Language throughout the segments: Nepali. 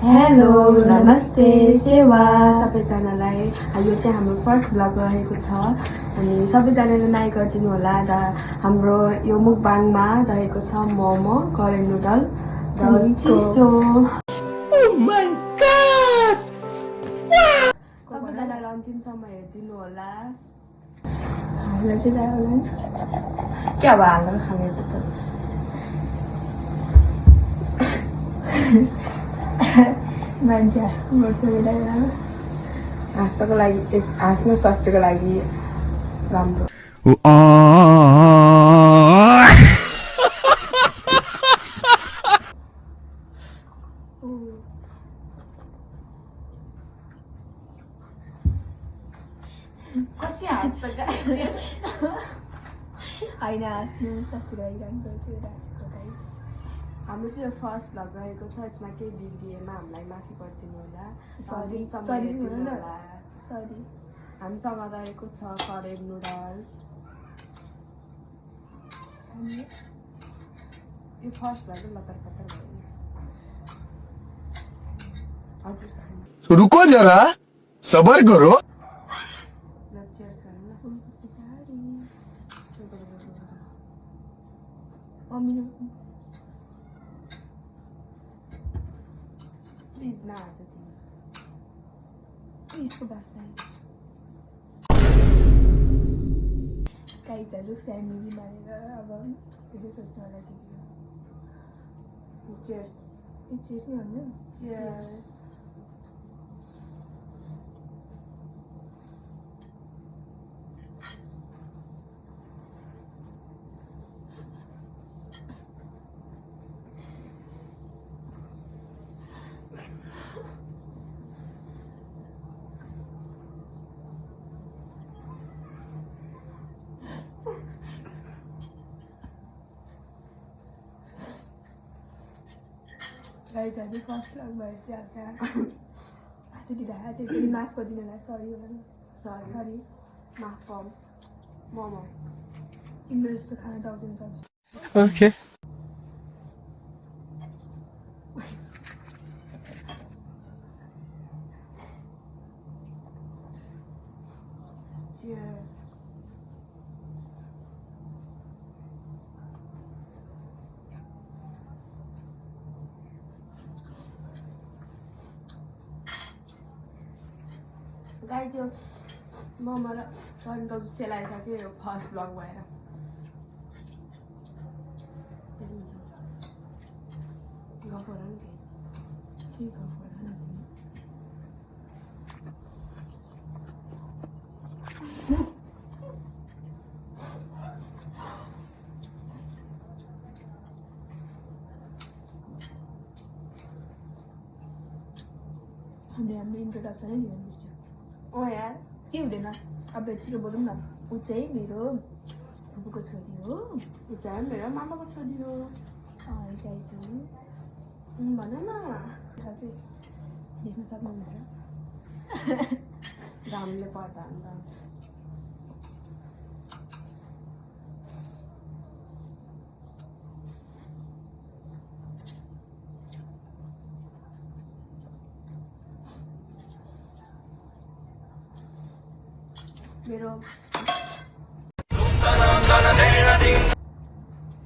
हेलो नमस्ते सेवा सबैजनालाई यो चाहिँ हाम्रो फर्स्ट ब्लग रहेको छ अनि सबैजनाले लाइक गरिदिनु होला र हाम्रो यो मुकबाङमा रहेको छ मोमो करेन नुडल र चिसो सबैजनालाई अन्तिमसम्म हेरिदिनु होला हामीलाई चाहिँ जायो होला के अब हालेर खाने त मान्छे हाँस्नको लागि हाँस्नु स्वास्थ्यको लागि राम्रो कति हाँस्छ होइन हाँस्नु स्वास्थ्यको लागि राम्रो हाम्रो चाहिँ फर्स्ट भ्लग रहेको छ यसमा केही बिग्रिएमा हामीलाई माफी गरिदिनु होला सरी हामीसँग रहेको छ करेन नुडल्स यो फर्स्ट भ्लग लतर पतर भयो हजुर रुको जरा सबर करो चेयर्स गर्नु प्लिज नहाँस यसको बास्ता गाइजहरू फ्यामिली मानेर अब त्यसो सोच्नु होला चेयर्स चिज नै भन्नु चेयर्स गाइजहरू फर्स्ट भ्लग भयो त्यहाँ आजकल त्यसरी माफ गरिदिनुलाई सरी सरी माफ पाउँ मोमो तिम्रो जस्तो खाना त आउँदैन सक्छ ओके Cheers. गाइज यो मोमो र चन्टो सेलाइसक्यो यो फर्स्ट ब्लग भएर गफर नि के गफर हाम्रो इन्ट्रोडक्सनै दिनु ओ यार के हुँदैन अब छिटो बोलौँ न ऊ चाहिँ मेरो फुपूको छोरी हो ऊ चाहिँ मेरो मामाको छोरी हो गाइजु भन न साँच्चै देख्न सक्नुहुन्छ घामले पर्दा अन्त मेरो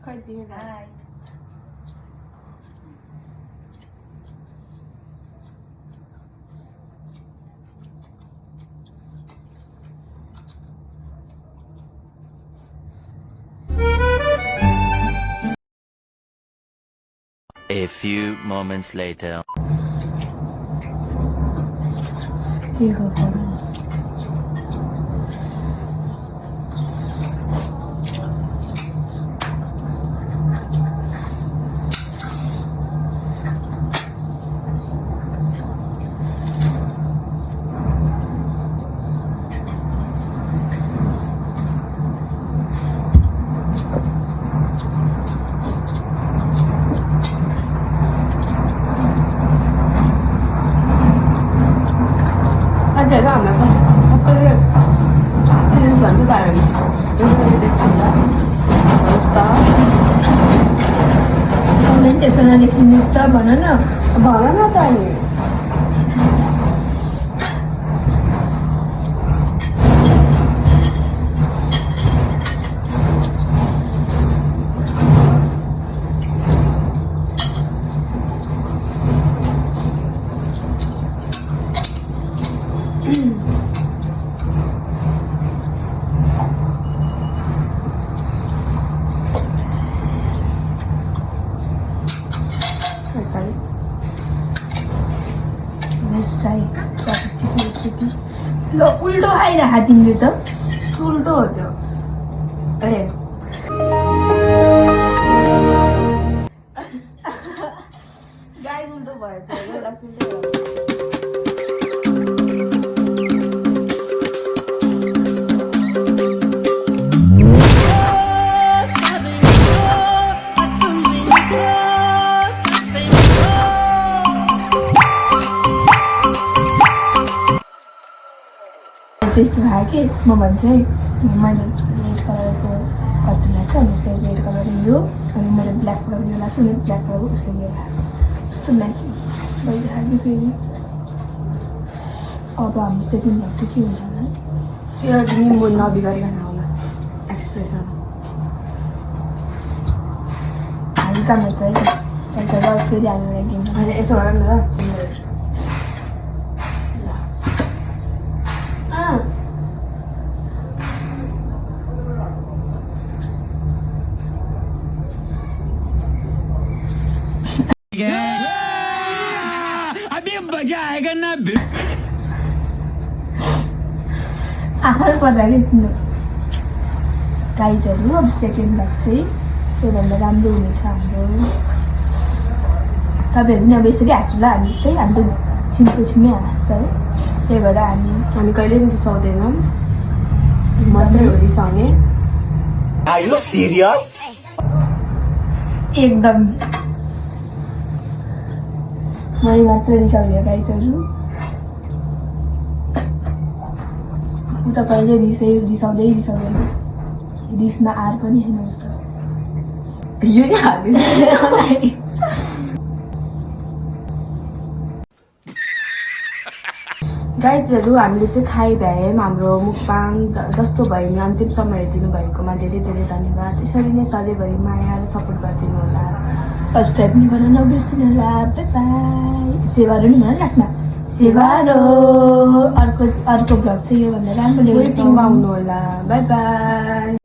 खै दिए A few moments later. के गफर 제가 안 먹어. 아빠를 해서 안 기다려야겠어. 여기까지 됐습니다. 맛있다. कमेन्ट सेक्सनमा लेख्नु त भन न भन न त नि लेट्स ट्राई चपस्टिक ल उल्टो खाइरह तिमीले त उल्टो हो त्यो ए गाई उल्टो भएछ एउटा सुल्टो त्यस्तो खायो कि म भन्छु है मैले रेड कलरको कति लाग्छ अनि उसले रेड कलर यो अनि मैले ब्ल्याक कलर यो लाग्छ अनि ब्ल्याक कलर उसले यो लाग्छ यस्तो म्याचिङ भइरहेको फेरि अब हाम्रो सेकेन्ड भ्लग चाहिँ के हुन्छ होला यो तिमी म नबिगरिकन होला एक्सप्रेसन हामी काम गर्छ है त्यहाँदेखि फेरि हामी एउटा गेम होइन यसो गर न त अभी मजा आएगा ना आँखा परिरहेको एकछिन गाइजहरू अब सेकेन्ड भ्लग चाहिँ त्योभन्दा राम्रो हुनेछ हाम्रो तपाईँहरू पनि अब यसरी हाँस्नुलाई हामी जस्तै हाम्रो छिनको छिमै हाँस्छ है त्यही भएर हामी कहिले पनि रिसाउँदैनौँ मात्रै हो रिसाउने Are you serious? एकदम मै मात्र रिसाउने गाइजहरू उता कहिले रिसाउँदै रिसमा आर पनि होइन उता यो नि हाल्दिनु गाइजहरू हामीले चाहिँ खाइ भ्यायौँ हाम्रो मुखबाङ जस्तो भयो नि अन्तिमसम्म हेरिदिनु भएकोमा धेरै धेरै धन्यवाद यसरी नै सधैँभरि माया र सपोर्ट गरिदिनु होला सब्सक्राइब पनि गर्न नबिर्सिनु होला बाई बाई सेवारो नि भन लास्टमा सेवारो अर्को भ्लग चाहिँ योभन्दा राम्रो ल्याउँछौँ वेटिङमा आउनु होला बाई बाई